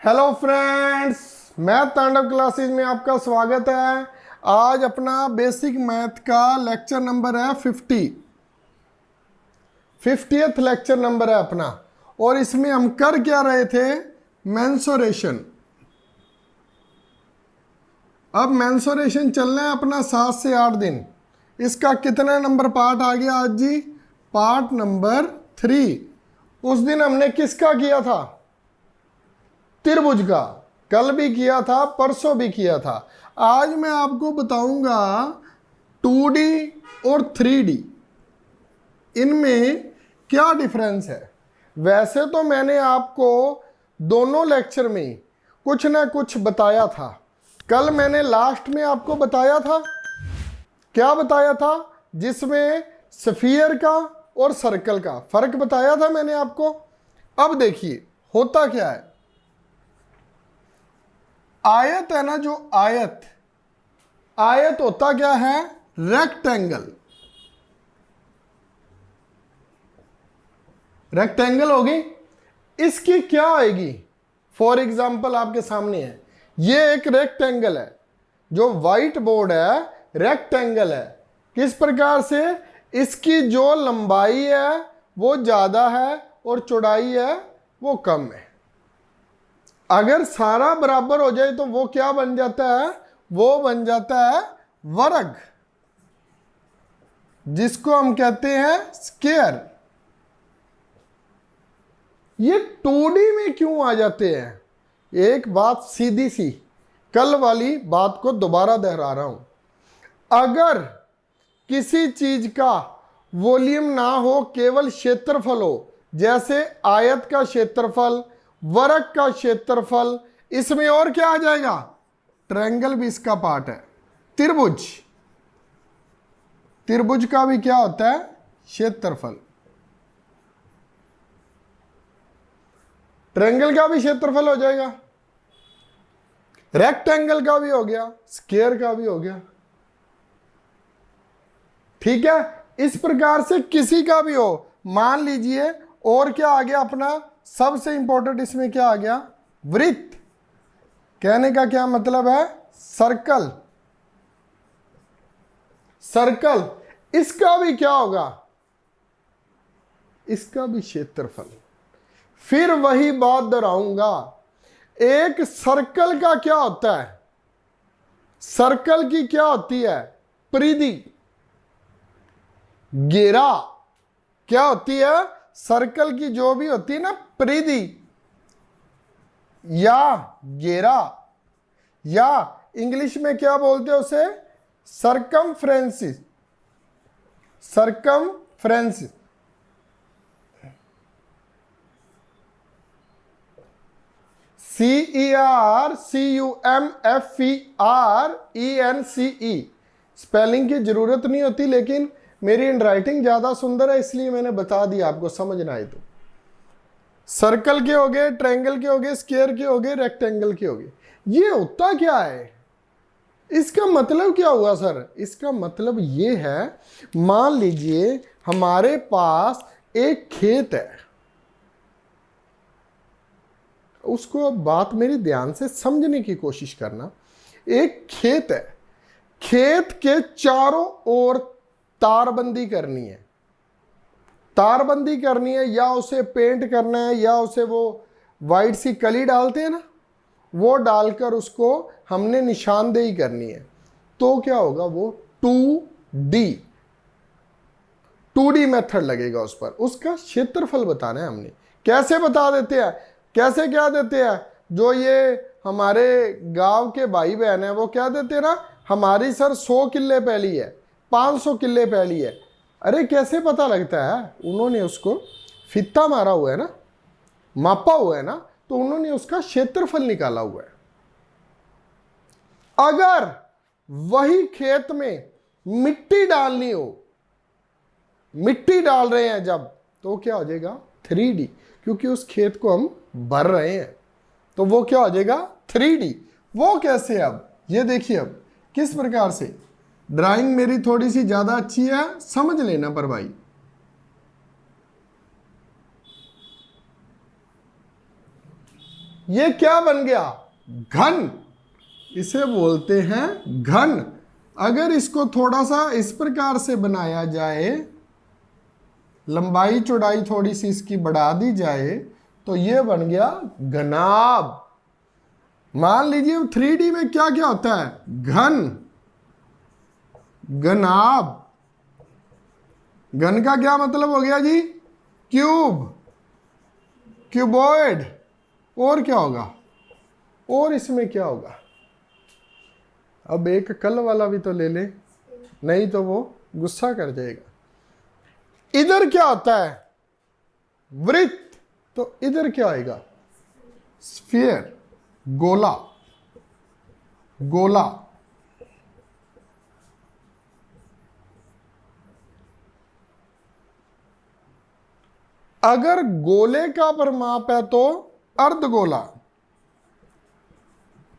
Hello friends, math तांडव classes में आपका स्वागत है। आज अपना बेसिक मैथ का लेक्चर नंबर है 50th लेक्चर नंबर है अपना। और इसमें हम कर क्या रहे थे? मेंसुरेशन। अब मेंसुरेशन चलना है अपना 7 से 8 दिन। इसका कितना नंबर पार्ट आ गया आज जी? Part number 3। उस दिन हमने किसका किया था? त्रिभुज का। कल भी किया था, परसों भी किया था। आज मैं आपको बताऊंगा 2D और 3D, इनमें क्या डिफरेंस है। वैसे तो मैंने आपको दोनों लेक्चर में कुछ ना कुछ बताया था। कल मैंने लास्ट में आपको बताया था, क्या बताया था? जिसमें स्फीयर का और सर्कल का फर्क बताया था मैंने आपको। अब देखिए होता क्या है। आयत है ना, जो आयत होता क्या है? रेक्टेंगल। रेक्टेंगल होगी, इसकी क्या आएगी? फॉर एग्जाम्पल आपके सामने है, ये एक रेक्टेंगल है। जो व्हाइट बोर्ड है रेक्टेंगल है। किस प्रकार से? इसकी जो लंबाई है वो ज्यादा है और चौड़ाई है वो कम है। अगर सारा बराबर हो जाए तो वो क्या बन जाता है? वो बन जाता है वर्ग, जिसको हम कहते हैं स्क्वायर। ये 2D में क्यों आ जाते हैं? एक बात सीधी सी, कल वाली बात को दोबारा दोहरा रहा हूं। अगर किसी चीज का वॉल्यूम ना हो, केवल क्षेत्रफल हो, जैसे आयत का क्षेत्रफल, वर्ग का क्षेत्रफल, इसमें और क्या आ जाएगा? ट्रायंगल भी इसका पार्ट है। त्रिभुज, त्रिभुज का भी क्या होता है? क्षेत्रफल। ट्रायंगल का भी क्षेत्रफल हो जाएगा, रेक्टेंगल का भी हो गया, स्क्वायर का भी हो गया। ठीक है, इस प्रकार से किसी का भी हो। मान लीजिए और क्या आ गया अपना सबसे इंपॉर्टेंट, इसमें क्या आ गया? वृत्त। कहने का क्या मतलब है? सर्कल। सर्कल, इसका भी क्या होगा? इसका भी क्षेत्रफल। फिर वही बात दोहराऊंगा, एक सर्कल का क्या होता है? सर्कल की क्या होती है? परिधि, घेरा। क्या होती है? सर्कल की जो भी होती है ना परिधि या घेरा, या इंग्लिश में क्या बोलते हैं उसे? सरकमफ्रेंसिस। सरकमफ्रेंसिस। CERCUMFERENCE। स्पेलिंग की जरूरत नहीं होती, लेकिन मेरी हैंडराइटिंग ज्यादा सुंदर है इसलिए मैंने बता दिया आपको, समझ ना आए तो। सर्कल के हो गए, ट्रायंगल के हो गए, स्क्वायर के हो गए, रेक्टेंगल के हो गए। ये होता क्या है? इसका मतलब क्या हुआ सर? इसका मतलब ये है, मान लीजिए हमारे पास एक खेत है। उसको बात मेरी ध्यान से समझने की कोशिश करना। एक खेत है, खेत के चारों ओर तारबंदी करनी है। तारबंदी करनी है, या उसे पेंट करना है, या उसे वो वाइट सी कली डालते हैं ना, वो डालकर उसको हमने निशानदेही करनी है। तो क्या होगा? वो 2D मेथड लगेगा उस पर। उसका क्षेत्रफल बताना है हमने। कैसे बता देते हैं? कैसे क्या देते हैं? जो ये हमारे गांव के भाई बहन है वो क्या देते हैं ना, हमारी सर 100 किल्ले पहली है, 500 किल्ले पहली है। अरे कैसे पता लगता है? उन्होंने उसको फीता मारा हुआ है ना, मापा हुआ है ना, तो उन्होंने उसका क्षेत्रफल निकाला हुआ है। अगर वही खेत में मिट्टी डालनी हो, मिट्टी डाल रहे हैं जब, तो क्या हो जाएगा? 3D, क्योंकि उस खेत को हम भर रहे हैं, तो वो क्या हो जाएगा? 3D। वो कैसे? अब ये देखिए, अब किस प्रकार से। ड्राइंग मेरी थोड़ी सी ज्यादा अच्छी है, समझ लेना पर भाई। ये क्या बन गया? घन। इसे बोलते हैं घन। अगर इसको थोड़ा सा इस प्रकार से बनाया जाए, लंबाई चौड़ाई थोड़ी सी इसकी बढ़ा दी जाए, तो ये बन गया घनाभ। मान लीजिए 3D में क्या क्या होता है? घन, घनाभ। घन का क्या मतलब हो गया जी? Cube, cuboid. और क्या होगा? और इसमें क्या होगा? अब एक कल वाला भी तो ले ले, नहीं तो वो गुस्सा कर जाएगा। इधर क्या होता है? वृत्त। तो इधर क्या आएगा? स्फीयर, गोला, गोला। अगर गोले का परिमाप है तो अर्धगोला।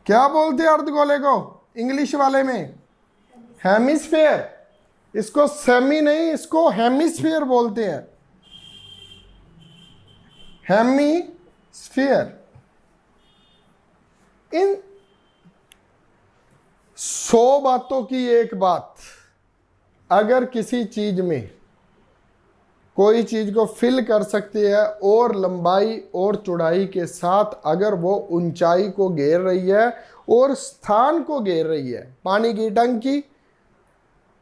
क्या बोलते हैं अर्धगोले को इंग्लिश वाले में? हेमिस्फेयर। इसको सेमी नहीं, इसको हेमिस्फीयर बोलते हैं। हेमिस्फीयर। इन 100 बातों की एक बात, अगर किसी चीज में कोई चीज को फिल कर सकती है और लंबाई और चौड़ाई के साथ अगर वो ऊंचाई को घेर रही है और स्थान को घेर रही है, पानी की टंकी,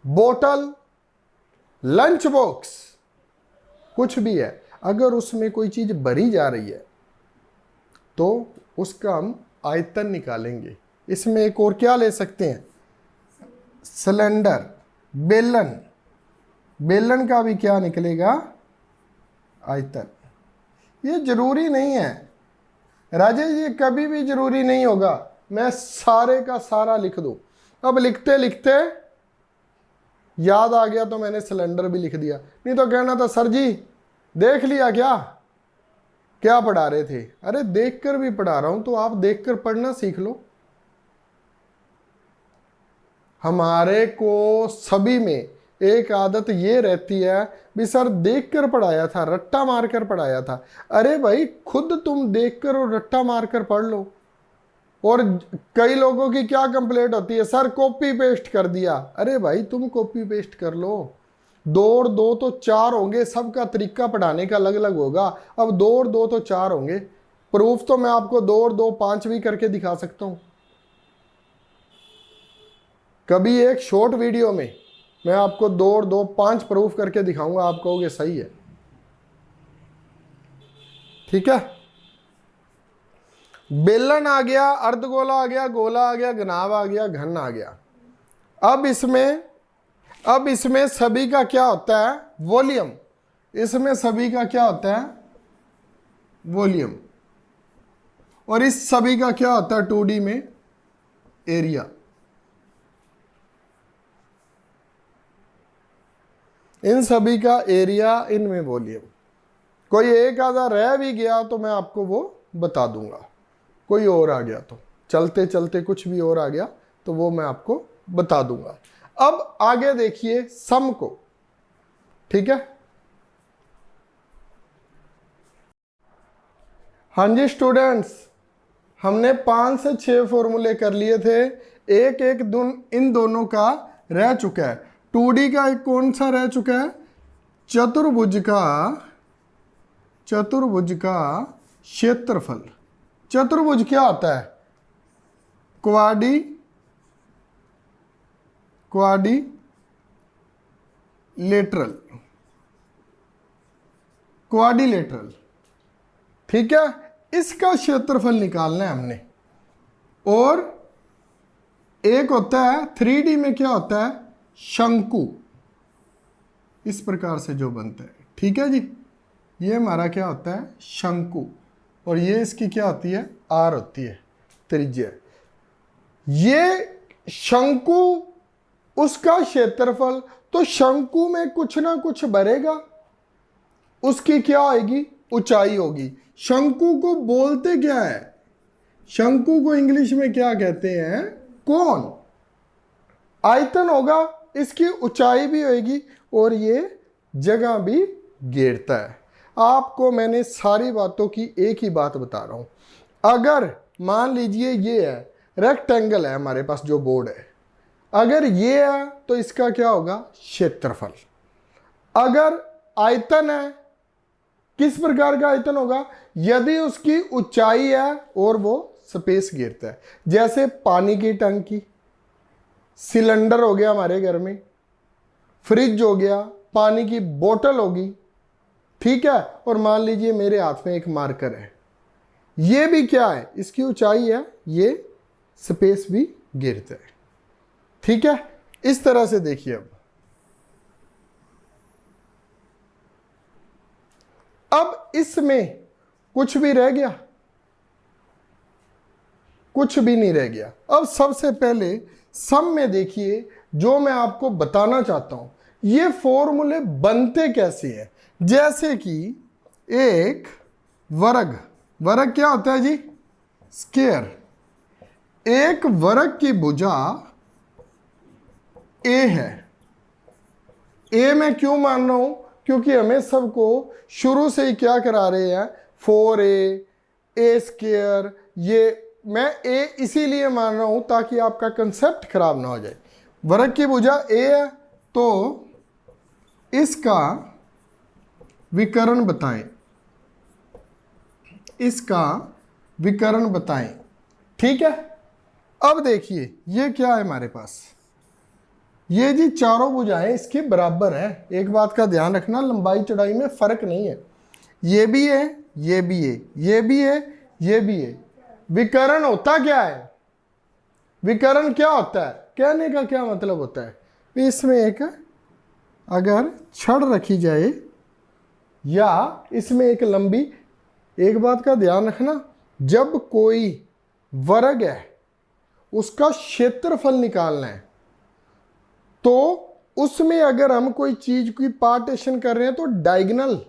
बोतल, लंच बॉक्स, कुछ भी है, अगर उसमें कोई चीज भरी जा रही है तो उसका हम आयतन निकालेंगे। इसमें एक और क्या ले सकते हैं? सिलेंडर, बेलन। बेलन का भी क्या निकलेगा? आयतन। ये जरूरी नहीं है राजेश, ये कभी भी जरूरी नहीं होगा मैं सारे का सारा लिख दूं। अब लिखते लिखते याद आ गया तो मैंने सिलेंडर भी लिख दिया, नहीं तो कहना था सर जी देख लिया क्या, क्या पढ़ा रहे थे? अरे देखकर भी पढ़ा रहा हूं तो आप देखकर पढ़ना सीख लो। हमारे को सभी में एक आदत ये रहती है भी सर देखकर पढ़ाया था, रट्टा मारकर पढ़ाया था। अरे भाई खुद तुम देखकर और रट्टा मारकर पढ़ लो। और कई लोगों की क्या कंप्लेंट होती है? सर कॉपी पेस्ट कर दिया। अरे भाई तुम कॉपी पेस्ट कर लो, 2 और 2 तो 4 होंगे। सबका तरीका पढ़ाने का अलग अलग होगा। अब 2 और 2 तो 4 होंगे। प्रूफ तो मैं आपको 2 और 2 5 भी करके दिखा सकता हूं। कभी एक शॉर्ट वीडियो में मैं आपको 2 और 2 5 प्रूफ करके दिखाऊंगा, आप कहोगे सही है। ठीक है, बेलन आ गया, अर्धगोला आ गया, गोला आ गया, घनाभ आ गया, घन आ गया। अब इसमें सभी का क्या होता है? वॉल्यूम। इसमें सभी का क्या होता है? वॉल्यूम। और इस सभी का क्या होता है 2D में? एरिया। इन सभी का एरिया, इनमें वॉल्यूम। कोई एक आधा रह भी गया तो मैं आपको वो बता दूंगा। कोई और आ गया तो चलते चलते कुछ भी और आ गया तो वो मैं आपको बता दूंगा। अब आगे देखिए सम को। ठीक है, हाँ जी स्टूडेंट्स, हमने 5 से 6 फॉर्मूले कर लिए थे। एक एक इन दोनों का रह चुका है। 2D का एक कौन सा रह चुका है? चतुर्भुज का क्षेत्रफल। चतुर्भुज क्या होता है? क्वाड्रिलेटरल। ठीक है, इसका क्षेत्रफल निकालना है हमने। और एक होता है 3D में क्या होता है? शंकु। इस प्रकार से जो बनता है। ठीक है जी, ये हमारा क्या होता है? शंकु। और ये इसकी क्या होती है? आर होती है, त्रिज्या। ये शंकु, उसका क्षेत्रफल। तो शंकु में कुछ ना कुछ भरेगा, उसकी क्या आएगी? ऊंचाई होगी। शंकु को बोलते क्या है? शंकु को इंग्लिश में क्या कहते हैं? कोन। आयतन होगा, इसकी ऊंचाई भी होगी और ये जगह भी घेरता है। आपको मैंने सारी बातों की एक ही बात बता रहा हूं। अगर मान लीजिए ये है, रेक्टेंगल है हमारे पास जो बोर्ड है, अगर ये है तो इसका क्या होगा, क्षेत्रफल। अगर आयतन है, किस प्रकार का आयतन होगा, यदि उसकी ऊंचाई है और वो स्पेस घेरता है, जैसे पानी की टंकी, सिलेंडर हो गया हमारे घर में, फ्रिज हो गया, पानी की बोतल होगी, ठीक है। और मान लीजिए मेरे हाथ में एक मार्कर है, ये भी क्या है, इसकी ऊंचाई है, ये स्पेस भी घेरता है, ठीक है। इस तरह से देखिए अब इसमें कुछ भी रह गया, कुछ भी नहीं रह गया। अब सबसे पहले सम में देखिए, जो मैं आपको बताना चाहता हूं, ये फॉर्मूले बनते कैसे हैं। जैसे कि एक वर्ग, वर्ग क्या होता है जी, स्क्वायर। एक वर्ग की भुजा ए है। ए मैं क्यों मान रहा हूं, क्योंकि हमें सबको शुरू से ही क्या करा रहे हैं, 4a, ए स्क्वायर, ये मैं ए इसीलिए मान रहा हूं ताकि आपका कंसेप्ट खराब ना हो जाए। वर्ग की भुजा ए है तो इसका विकर्ण बताएं, इसका विकर्ण बताएं, ठीक है। अब देखिए ये क्या है हमारे पास, ये जी चारों भुजाएं इसके बराबर है। एक बात का ध्यान रखना, लंबाई चौड़ाई में फर्क नहीं है, ये भी है, ये भी है, ये भी है, ये भी है। विकर्ण होता क्या है, विकर्ण क्या होता है, कहने का क्या मतलब होता है, इसमें एक अगर छड़ रखी जाए या इसमें एक लंबी, एक बात का ध्यान रखना, जब कोई वर्ग है उसका क्षेत्रफल निकालना है तो उसमें अगर हम कोई चीज की पार्टीशन कर रहे हैं तो डायगोनल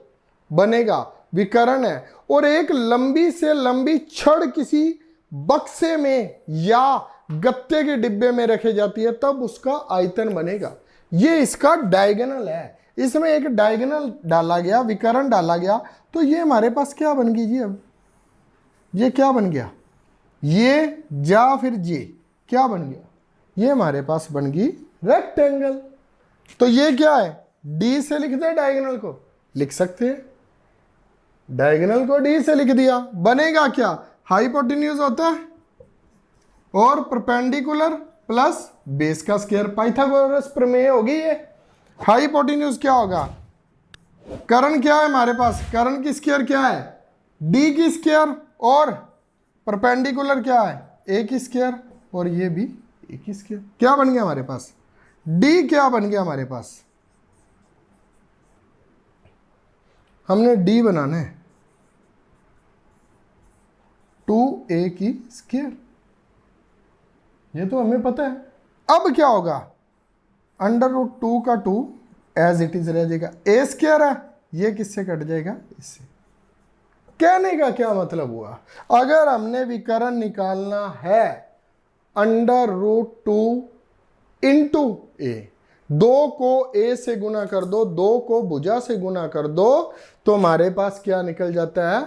बनेगा, विकर्ण है। और एक लंबी से लंबी छड़ किसी बक्से में या गत्ते के डिब्बे में रखे जाती है तब उसका आयतन बनेगा, ये इसका डायगोनल है। इसमें एक डायगोनल डाला गया, विकर्ण डाला गया, तो ये हमारे पास क्या बन गई जी, अब ये क्या बन गया, ये या फिर ये क्या बन गया, ये हमारे पास बन गई रेक्टेंगल। तो ये क्या है, डी से लिखते हैं, डायगोनल को लिख सकते हैं, डायगोनल को डी से लिख दिया, बनेगा क्या, हाइपोटेन्यूज होता है और परपेंडिकुलर प्लस बेस का स्क्वायर, पाइथागोरस प्रमेय होगी ये। हाइपोटेन्यूज क्या होगा, कर्ण क्या है हमारे पास, कर्ण की स्क्वायर क्या है, डी की स्क्वायर, और परपेंडिकुलर क्या है, ए की स्क्वायर, और ये भी ए की स्क्वायर। क्या बन गया हमारे पास, डी क्या बन गया हमारे पास, हमने डी बनाना है 2a की स्क्वायर, ये तो हमें पता है। अब क्या होगा, √2 का 2 एज इट इज रह जाएगा, ए स्क्वायर है, ये किससे कट जाएगा, इससे। कहने का क्या मतलब हुआ, अगर हमने विकर्ण निकालना है √2 इंटू ए, 2 को ए से गुना कर दो, 2 को भुजा से गुना कर दो, तो हमारे पास क्या निकल जाता है,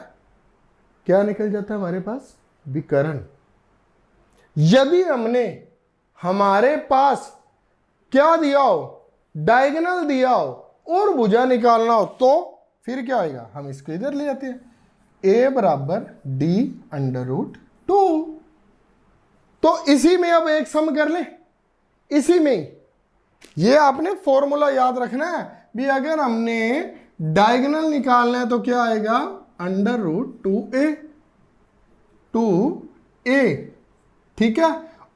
क्या निकल जाता है हमारे पास, विकर्ण। यदि हमने हमारे पास क्या दिया हो, डायगोनल दिया हो और भुजा निकालना हो तो फिर क्या आएगा, हम इसको इधर ले आते हैं, a बराबर d√2। तो इसी में अब एक सम कर ले, इसी में ये आपने फॉर्मूला याद रखना है भी, अगर हमने डायगोनल निकालना है तो क्या आएगा, √2a, 2a, ठीक है।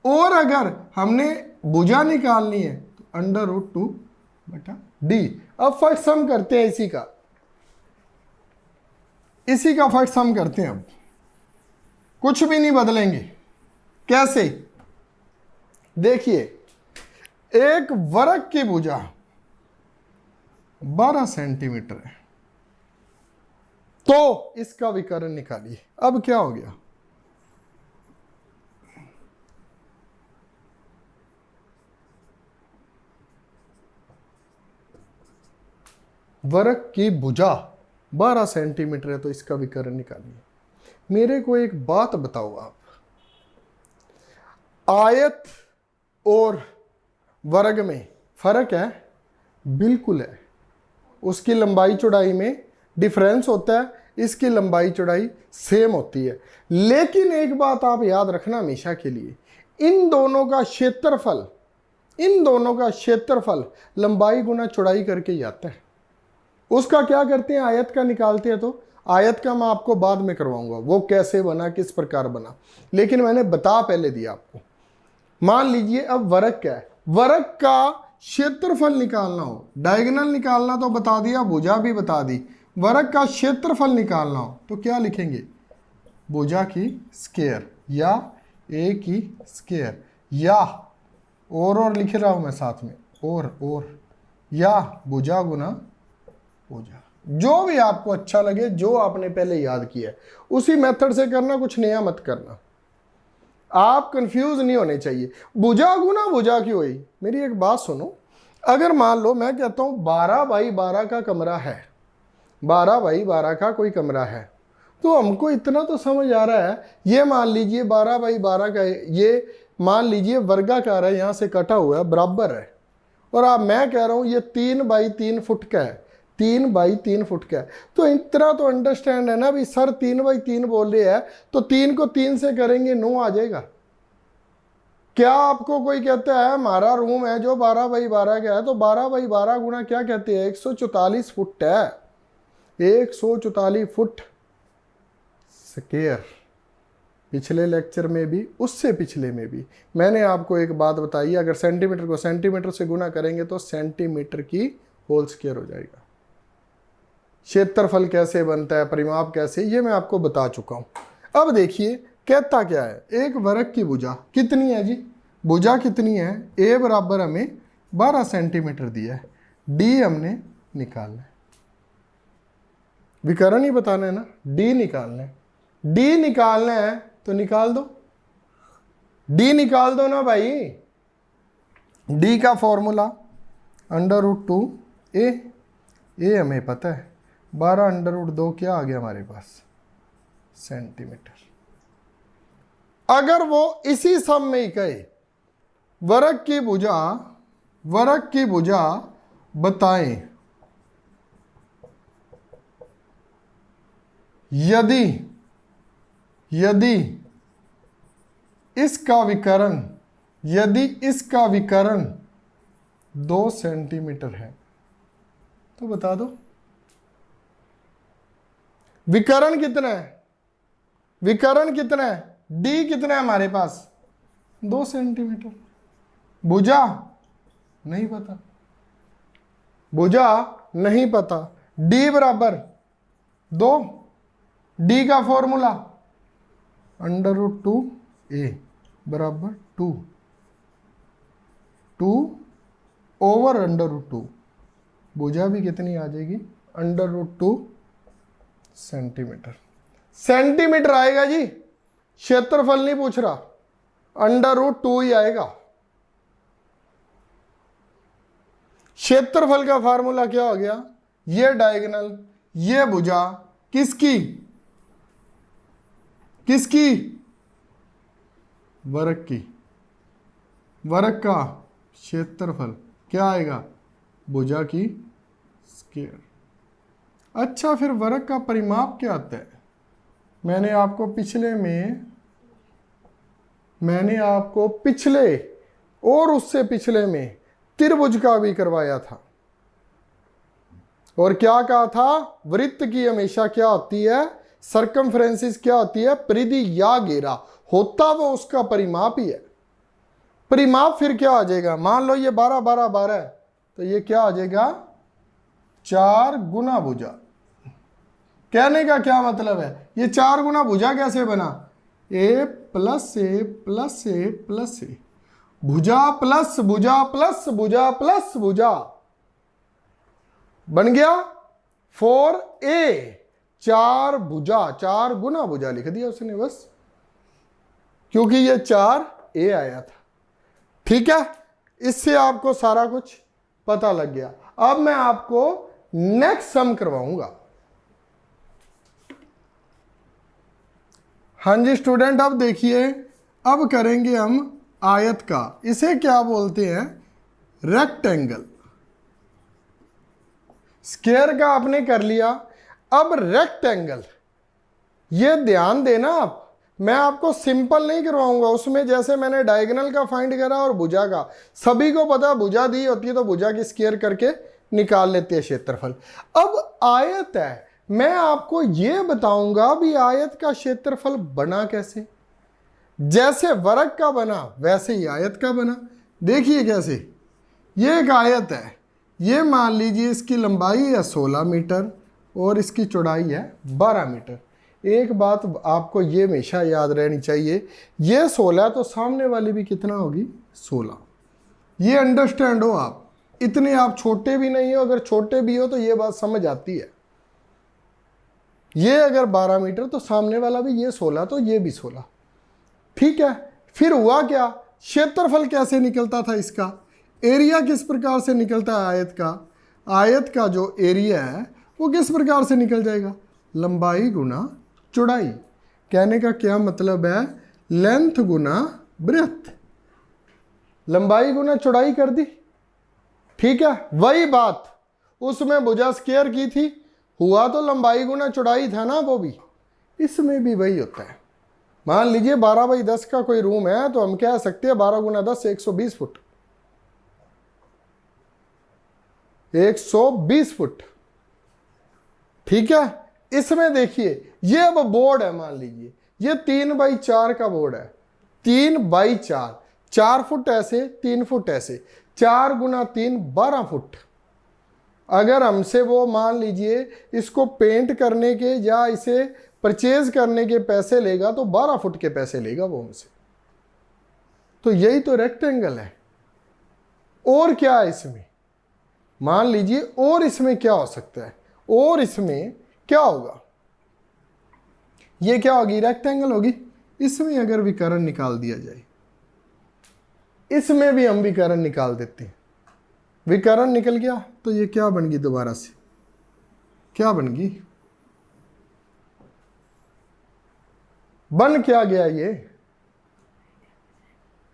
और अगर हमने भुजा निकालनी है तो √2/d। अब फर्स्ट सम करते हैं इसी का, इसी का फर्स्ट सम करते हैं। अब कुछ भी नहीं बदलेंगे, कैसे, देखिए एक वर्ग की भुजा 12 सेंटीमीटर है तो इसका विकर्ण निकालिए। अब क्या हो गया, वर्ग की भुजा 12 सेंटीमीटर है तो इसका विकर्ण निकालिए। मेरे को एक बात बताओ आप, आयत और वर्ग में फर्क है? बिल्कुल है। उसकी लंबाई चौड़ाई में डिफरेंस होता है, इसकी लंबाई चौड़ाई सेम होती है। लेकिन एक बात आप याद रखना हमेशा के लिए, इन दोनों का क्षेत्रफल, इन दोनों का क्षेत्रफल लंबाई गुना चौड़ाई करके ही आता है। उसका क्या करते हैं, आयत का निकालते हैं। तो आयत का मैं आपको बाद में करवाऊंगा वो कैसे बना, किस प्रकार बना, लेकिन मैंने बता पहले दिया आपको। मान लीजिए अब वर्ग क्या है, वर्ग का क्षेत्रफल निकालना हो, डायगोनल निकालना तो बता दिया, भुजा भी बता दी। वर्ग का क्षेत्रफल निकालना हो तो क्या लिखेंगे, भुजा की स्क्वायर या ए की स्क्वायर, या और लिख रहा हूं मैं साथ में, और या भुजा गुना भुजा, जो भी आपको अच्छा लगे, जो आपने पहले याद किया है उसी मेथड से करना, कुछ नया मत करना। आप कंफ्यूज नहीं होने चाहिए। भुजा गुना भुजा क्यों हुई? मेरी एक बात सुनो, अगर मान लो मैं कहता हूं 12 बाई 12 का कमरा है, 12 बाई 12 का कोई कमरा है, तो हमको इतना तो समझ आ रहा है, ये मान लीजिए 12 बाई 12 का, ये मान लीजिए वर्गाकार है, यहां से कटा हुआ है, बराबर है। और अब मैं कह रहा हूं ये 3 बाई 3 फुट का है, 3 बाई 3 फुट का है। तो इतना तो अंडरस्टैंड है ना भी, सर 3 बाई 3 बोल रहे हैं तो 3 को 3 से करेंगे 9 आ जाएगा। क्या आपको कोई कहता है हमारा रूम है जो 12 बाई 12 का है, तो 12 बाई 12 गुना क्या कहते हैं, 144 फुट है, 144 फुट स्क्वायर। पिछले लेक्चर में भी, उससे पिछले में भी मैंने आपको एक बात बताई, अगर सेंटीमीटर को सेंटीमीटर से गुना करेंगे तो सेंटीमीटर की होल स्क्वायर हो जाएगा। क्षेत्रफल कैसे बनता है, परिमाप कैसे, ये मैं आपको बता चुका हूं। अब देखिए कहता क्या है, एक वर्ग की भुजा कितनी है जी, भुजा कितनी है, ए बराबर हमें 12 सेंटीमीटर दिया है, डी हमने निकालना है, विकर्ण ही बताना है ना, डी निकालना है। डी निकालना है तो निकाल दो, डी निकाल दो ना भाई। डी का फॉर्मूला √2 ए हमें पता है, 12 √2 क्या आ गया हमारे पास, सेंटीमीटर। अगर वो इसी सम में ही कहे वर्ग की भुजा बताएं, यदि इसका विकर्ण 2 सेंटीमीटर है तो बता दो विकर्ण कितना है, विकर्ण कितना है, डी कितना है हमारे पास, 2 सेंटीमीटर। भुजा नहीं पता, भुजा नहीं पता, डी बराबर 2, डी का फॉर्मूला √2 ए बराबर 2 ओवर √2, भुजा भी कितनी आ जाएगी, √2 सेंटीमीटर। सेंटीमीटर आएगा जी, क्षेत्रफल नहीं पूछ रहा, √2 ही आएगा। क्षेत्रफल का फार्मूला क्या हो गया, ये डायगोनल, ये भुजा किसकी, वर्ग की, वर्ग का क्षेत्रफल क्या आएगा, भुजा की स्क्वायर। अच्छा फिर वर्ग का परिमाप क्या आता है, मैंने आपको पिछले और उससे पिछले में त्रिभुज का भी करवाया था, और क्या कहा था, वृत्त की हमेशा क्या होती है, सर्कमफ्रेंसिस क्या होती है, परिधि या घेरा होता वो उसका परिमाप ही है। परिमाप फिर क्या आ जाएगा, मान लो ये 12 12 12 है तो ये क्या आ जाएगा, 4 गुना भुजा। कहने का क्या मतलब है, ये 4 गुना भुजा कैसे बना, ए प्लस ए प्लस ए प्लस ए, भुजा प्लस भुजा प्लस भुजा प्लस भुजा बन गया 4a, 4 भुजा, 4 गुना भुजा लिख दिया उसने बस, क्योंकि ये 4a आया था। ठीक है, इससे आपको सारा कुछ पता लग गया। अब मैं आपको नेक्स्ट सम करवाऊंगा। हाँ जी स्टूडेंट, अब देखिए, अब करेंगे हम आयत का। इसे क्या बोलते हैं? रेक्टेंगल। स्क्वायर का आपने कर लिया, अब रेक्टेंगल। ये ध्यान देना आप, मैं आपको सिंपल नहीं करवाऊंगा। उसमें जैसे मैंने डायगोनल का फाइंड करा और भुजा का, सभी को पता भुजा दी होती है तो भुजा की स्क्वायर करके निकाल लेते हैं क्षेत्रफल। अब आयत है, मैं आपको यह बताऊंगा भी आयत का क्षेत्रफल बना कैसे। जैसे वर्ग का बना वैसे ही आयत का बना। देखिए कैसे, ये एक आयत है, ये मान लीजिए इसकी लंबाई है 16 मीटर और इसकी चौड़ाई है 12 मीटर। एक बात आपको ये हमेशा याद रहनी चाहिए, ये 16 तो सामने वाली भी कितना होगी? 16। ये अंडरस्टैंड हो आप, इतने आप छोटे भी नहीं हो, अगर छोटे भी हो तो ये बात समझ आती है। ये अगर 12 मीटर तो सामने वाला भी ये 16 तो ये भी 16। ठीक है, फिर हुआ क्या? क्षेत्रफल कैसे निकलता था इसका? एरिया किस प्रकार से निकलता है आयत का? आयत का जो एरिया है वो किस प्रकार से निकल जाएगा? लंबाई गुना चौड़ाई। कहने का क्या मतलब है? लेंथ गुना ब्रेथ, लंबाई गुना चौड़ाई कर दी। ठीक है, वही बात उसमें भुजा स्क्वायर की थी, हुआ तो लंबाई गुना चौड़ाई था ना, वो भी इसमें भी वही होता है। मान लीजिए 12x10 का कोई रूम है तो हम कह सकते हैं 12 गुना 10 120 फुट। 120 फुट। ठीक है, इसमें देखिए ये अब बोर्ड है, मान लीजिए ये 3x4 का बोर्ड है। 3x4, 4 फुट ऐसे 3 फुट ऐसे, 4 गुना 3 12 फुट। अगर हमसे वो मान लीजिए इसको पेंट करने के या इसे परचेज करने के पैसे लेगा तो 12 फुट के पैसे लेगा वो हमसे। तो यही तो रेक्टेंगल है। और क्या है इसमें? मान लीजिए और इसमें क्या हो सकता है? और इसमें क्या होगा? ये क्या होगी? रेक्टेंगल होगी। इसमें अगर विकर्ण निकाल दिया जाए, इसमें भी हम विकर्ण निकाल देते हैं। विकर्ण निकल गया तो ये क्या बन गई? दोबारा से क्या बन गई? बन क्या गया? ये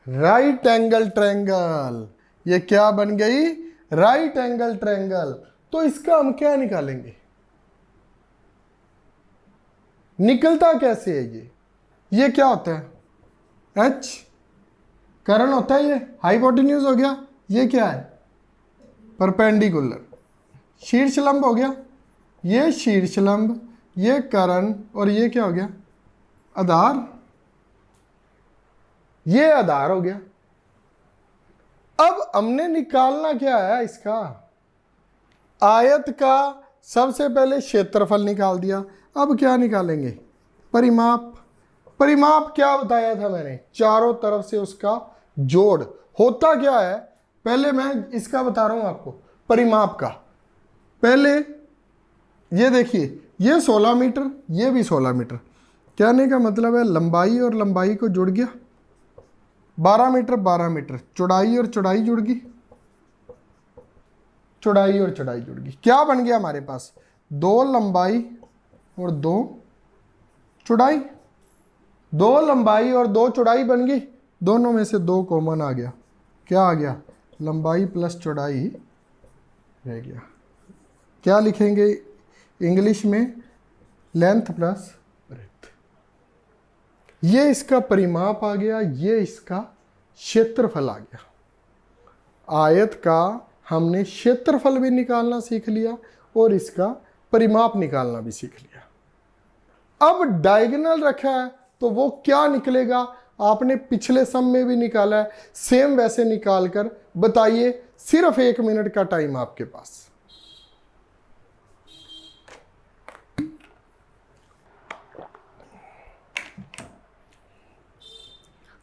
राइट एंगल ट्रायंगल। ये क्या बन गई? Right angle triangle. तो इसका हम क्या निकालेंगे? निकलता कैसे है ये क्या होता है? एच कर्ण होता है, ये हाइपोटेन्यूज हो गया। ये क्या है? परपेंडिकुलर। शीर्ष लंब हो गया, ये शीर्ष लंब, ये कर्ण, और ये क्या हो गया? आधार। ये आधार हो गया। अब हमने निकालना क्या है इसका? आयत का सबसे पहले क्षेत्रफल निकाल दिया। अब क्या निकालेंगे? परिमाप। परिमाप क्या बताया था मैंने? चारों तरफ से उसका जोड़। होता क्या है, पहले मैं इसका बता रहा हूं आपको, परिमाप का। पहले ये देखिए, ये 16 मीटर, ये भी 16 मीटर। कहने का मतलब है लंबाई और लंबाई को जुड़ गया, 12 मीटर 12 मीटर, चौड़ाई और चौड़ाई जुड़ गई, चौड़ाई और चौड़ाई जुड़ गई। क्या बन गया हमारे पास? 2 लंबाई और 2 चौड़ाई। 2 लंबाई और 2 चौड़ाई बन गई, दोनों में से 2 कॉमन आ गया। क्या आ गया? लंबाई प्लस चौड़ाई रह गया। क्या लिखेंगे इंग्लिश में? Length plus breadth. ये इसका परिमाप आ गया, ये इसका क्षेत्रफल आ गया। आयत का हमने क्षेत्रफल भी निकालना सीख लिया और इसका परिमाप निकालना भी सीख लिया। अब डायगोनल रखा है तो वो क्या निकलेगा? आपने पिछले सम में भी निकाला है, सेम वैसे निकाल कर बताइए। सिर्फ 1 मिनट का टाइम आपके पास।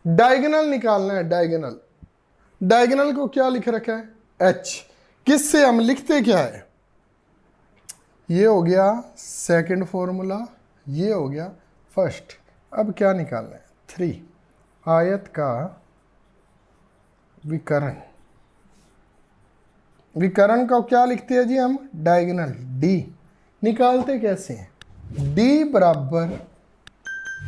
डायगोनल निकालना है। डायगोनल, डायगोनल को क्या लिख रखा है? एच। किससे हम लिखते क्या है? ये हो गया सेकंड फॉर्मूला, ये हो गया फर्स्ट। अब क्या निकालना है? 3। आयत का विकर्ण। विकर्ण का क्या लिखते हैं जी हम? Diagonal, D. निकालते कैसे हैं? डी बराबर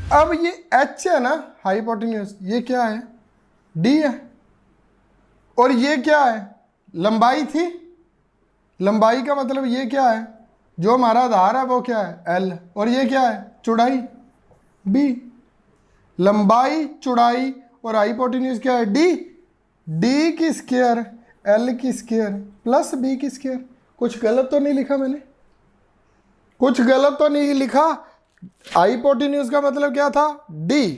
अब ये h है ना हाइपोटेन्यूज, ये क्या है d है, और ये क्या है लंबाई थी, लंबाई का मतलब ये क्या है, जो हमारा आधार है वो क्या है l, और ये क्या है चौड़ाई b। लंबाई चौड़ाई और हाइपोटेन्यूज क्या है d, d की स्क्वायर l की स्क्वायर प्लस b की स्क्वायर। कुछ गलत तो नहीं लिखा मैंने, कुछ गलत तो नहीं लिखा। हाइपोटेन्यूज का मतलब क्या था d,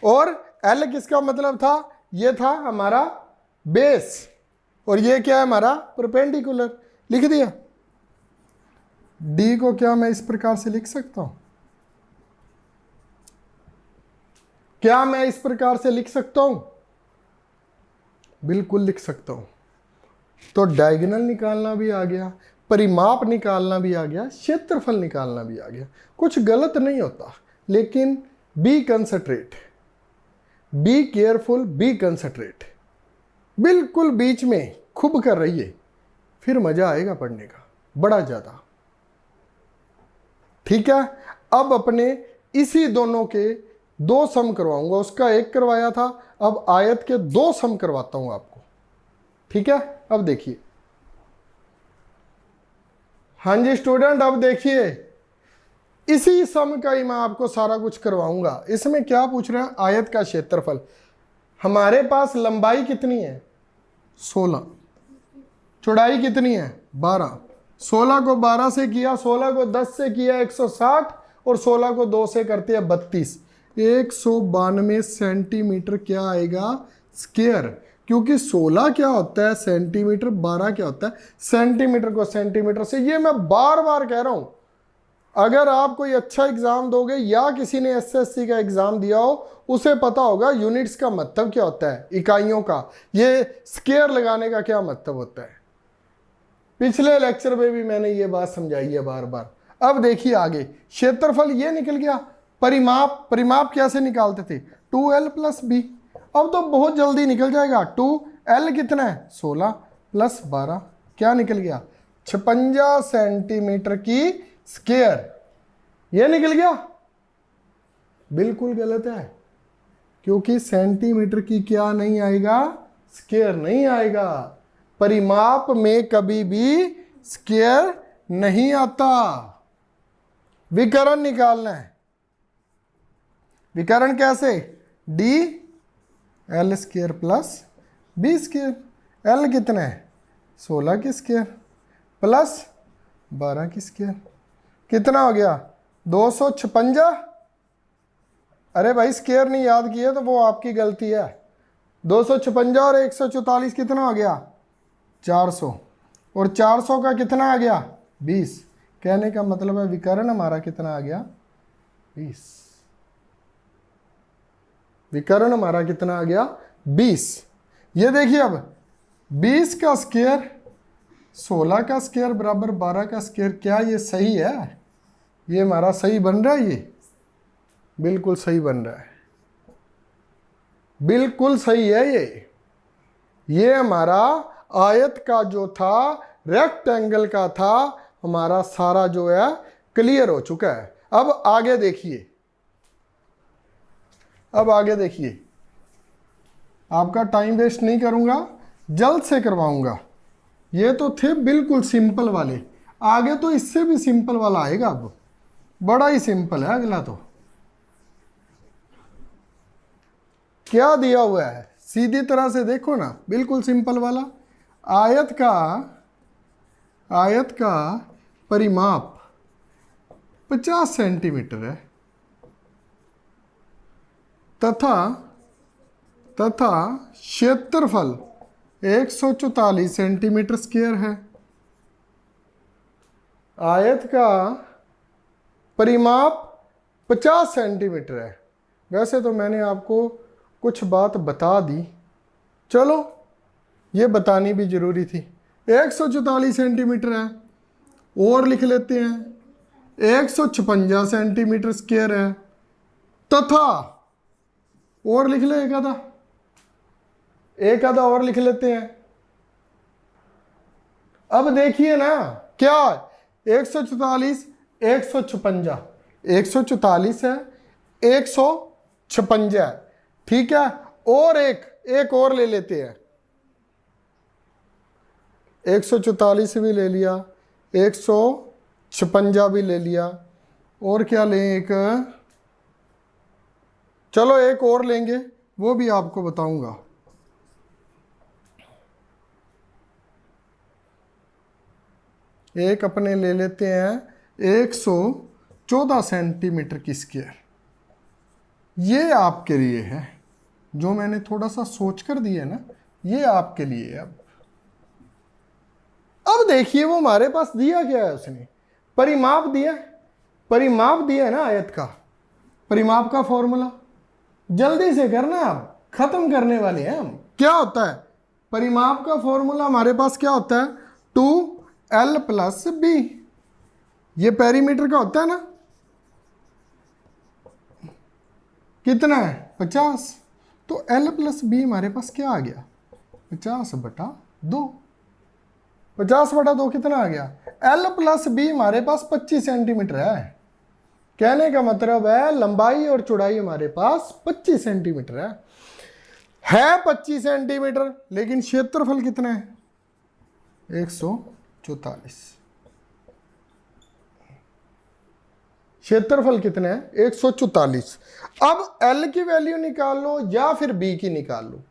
और l किसका मतलब था, ये था हमारा बेस, और ये क्या है हमारा परपेंडिकुलर। लिख दिया। d को क्या मैं इस प्रकार से लिख सकता हूं, क्या मैं इस प्रकार से लिख सकता हूं, बिल्कुल लिख सकता हूं। तो डायगोनल निकालना भी आ गया, परिमाप निकालना भी आ गया, क्षेत्रफल निकालना भी आ गया। कुछ गलत नहीं होता, लेकिन be concentrate, be careful, be concentrate, बिल्कुल बीच में खूब कर रहिए, फिर मजा आएगा पढ़ने का बड़ा ज्यादा। ठीक है, अब अपने इसी दोनों के दो सम करवाऊंगा, उसका एक करवाया था, अब आयत के दो सम करवाता हूं आपको। ठीक है, अब देखिए। हाँ जी स्टूडेंट, अब देखिए इसी सम का ही मैं आपको सारा कुछ करवाऊंगा। इसमें क्या पूछ रहा है, आयत का क्षेत्रफल। हमारे पास लंबाई कितनी है 16, चौड़ाई कितनी है 12, 16 को 12 से किया, 16 को 10 से किया 160, और 16 को 2 से करते हैं 32, 192 सेंटीमीटर क्या आएगा स्क्वायर। क्योंकि 16 क्या होता है सेंटीमीटर, 12 क्या होता है सेंटीमीटर को सेंटीमीटर से। ये मैं बार बार कह रहा हूं, अगर आप कोई अच्छा एग्जाम दोगे या किसी ने एसएससी का एग्जाम दिया हो, उसे पता होगा यूनिट्स का मतलब क्या होता है, इकाइयों का, ये स्क्वायर लगाने का क्या मतलब होता है। पिछले लेक्चर में भी मैंने ये बात समझाई है बार बार। अब देखिए आगे, क्षेत्रफल ये निकल गया। परिमाप, परिमाप कैसे निकालते थे 2l प्लस बी, अब तो बहुत जल्दी निकल जाएगा। 2l कितना है 16 प्लस 12 क्या निकल गया 56 सेंटीमीटर की स्क्वायर, ये निकल गया। बिल्कुल गलत है, क्योंकि सेंटीमीटर की क्या नहीं आएगा स्क्वायर नहीं आएगा। परिमाप में कभी भी स्क्वायर नहीं आता। विकर्ण निकालना है, विकर्ण कैसे, D L square plus B square. L कितना है 16 की स्क्वायर प्लस 12 की स्क्वायर, कितना हो गया 256। अरे भाई स्क्वायर नहीं याद किया तो वो आपकी गलती है। 256 और 144 कितना हो गया 400, और 400 का कितना आ गया 20। कहने का मतलब है विकर्ण हमारा कितना आ गया 20, विकर्ण हमारा कितना आ गया 20। ये देखिए अब 20 का स्क्वायर 16 का स्क्वायर बराबर 12 का स्क्वायर, क्या ये सही है, ये हमारा सही बन रहा है, ये बिल्कुल सही बन रहा है, बिल्कुल सही है। ये हमारा आयत का जो था रेक्टेंगल का था, हमारा सारा जो है क्लियर हो चुका है। अब आगे देखिए, अब आगे देखिए, आपका टाइम वेस्ट नहीं करूंगा, जल्द से करवाऊंगा। ये तो थे बिल्कुल सिंपल वाले, आगे तो इससे भी सिंपल वाला आएगा। अब बड़ा ही सिंपल है अगला। तो क्या दिया हुआ है सीधी तरह से देखो ना, बिल्कुल सिंपल वाला। आयत का परिमाप 50 सेंटीमीटर है तथा क्षेत्रफल 144 सेंटीमीटर स्क्वायर है। आयत का परिमाप 50 सेंटीमीटर है। वैसे तो मैंने आपको कुछ बात बता दी, चलो ये बतानी भी जरूरी थी। 144 सेंटीमीटर है, और लिख लेते हैं 156 सेंटीमीटर स्क्वायर है, तथा और लिख ले एक आधा और लिख लेते हैं। अब देखिए ना क्या 144 156 144 है, 156, ठीक है। और एक और ले लेते हैं, 144 भी ले लिया, 156 भी ले लिया, और क्या लें एक, चलो एक और लेंगे, वो भी आपको बताऊंगा। एक अपने ले लेते हैं 114 सेंटीमीटर की स्क्वायर। ये आपके लिए है, जो मैंने थोड़ा सा सोच कर दिया ना, ये आपके लिए है। अब देखिए वो हमारे पास दिया क्या है, उसने परिमाप दिया, परिमाप दिया है ना आयत का, परिमाप का फॉर्मूला जल्दी से करना, आप खत्म करने वाले हैं हम। क्या होता है परिमाप का फॉर्मूला हमारे पास, क्या होता है 2l + b, ये पेरीमीटर का होता है ना, कितना है 50, तो l + b हमारे पास क्या आ गया 50/2, 50/2 कितना आ गया, l + b हमारे पास 25 सेंटीमीटर है। कहने का मतलब है लंबाई और चौड़ाई हमारे पास 25 सेंटीमीटर है 25 सेंटीमीटर, लेकिन क्षेत्रफल कितना है 144, क्षेत्रफल कितना है 144। अब L की वैल्यू निकाल लो या फिर B की निकाल लो,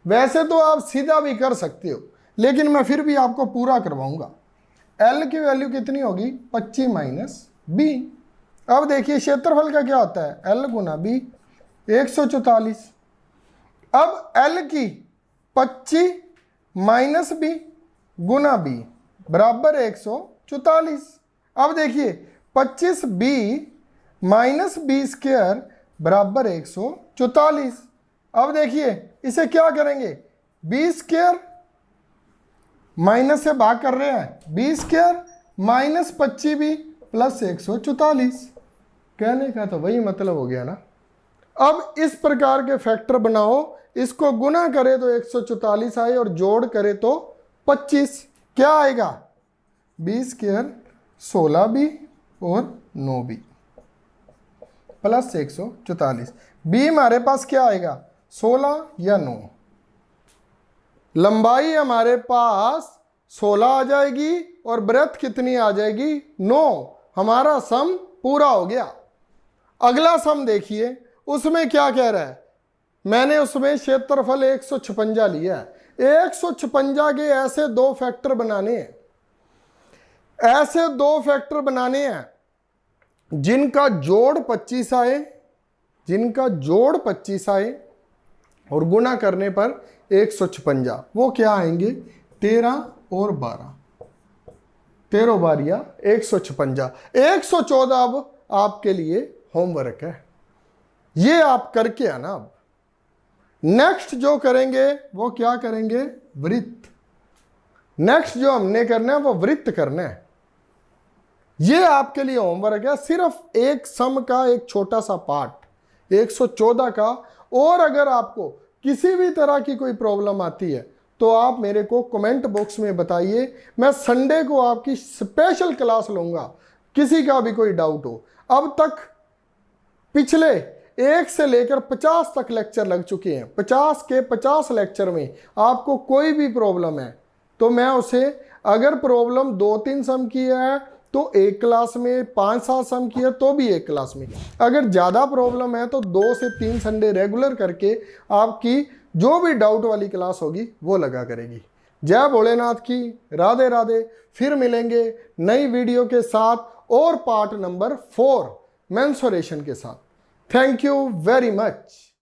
वैसे तो आप सीधा भी कर सकते हो, लेकिन मैं फिर भी आपको पूरा करवाऊंगा। L की वैल्यू कितनी होगी 25 - B। अब देखिए क्षेत्रफल का क्या होता है L × B 144। अब L की 25 - B × B बराबर 144। अब देखिए 25B - B² बराबर 144। अब देखिए इसे क्या करेंगे, B² माइनस से भाग कर रहे हैं, B² - 25B + 144। कहने का तो वही मतलब हो गया ना। अब इस प्रकार के फैक्टर बनाओ, इसको गुना करे तो 144 आए और जोड़ करे तो 25, क्या आएगा B² 16B और 9B + 144। B हमारे पास क्या आएगा 16 या 9, लंबाई हमारे पास 16 आ जाएगी और ब्रेथ कितनी आ जाएगी 9। हमारा सम पूरा हो गया। अगला सम देखिए, उसमें क्या कह रहा है, मैंने उसमें क्षेत्रफल 156 लिया है। 156 के ऐसे दो फैक्टर बनाने हैं, ऐसे दो फैक्टर बनाने हैं जिनका जोड़ 25 आए, जिनका जोड़ 25 आए और गुना करने पर 156। वो क्या आएंगे 13 और 12, 13 बारिया 156। 114 अब आपके लिए होमवर्क है, ये आप करके आना। अब नेक्स्ट जो करेंगे वो क्या करेंगे वृत्त, नेक्स्ट जो हमने करना है वो वृत्त करना है। ये आपके लिए होमवर्क है, सिर्फ एक सम का एक छोटा सा पार्ट 114 का। और अगर आपको किसी भी तरह की कोई प्रॉब्लम आती है तो आप मेरे को कमेंट बॉक्स में बताइए, मैं संडे को आपकी स्पेशल क्लास लूंगा, किसी का भी कोई डाउट हो। अब तक पिछले 1 से लेकर 50 तक लेक्चर लग चुके हैं, 50 के 50 लेक्चर में आपको कोई भी प्रॉब्लम है तो मैं उसे, अगर प्रॉब्लम 2-3 सम की है तो एक क्लास में, 5-7 सम की है तो भी एक क्लास में, अगर ज़्यादा प्रॉब्लम है तो 2 से 3 संडे रेगुलर करके आपकी जो भी डाउट वाली क्लास होगी वो लगा करेगी। जय भोलेनाथ की, राधे राधे। फिर मिलेंगे नई वीडियो के साथ और पार्ट नंबर 4 मेंसुरेशन के साथ। Thank you very much.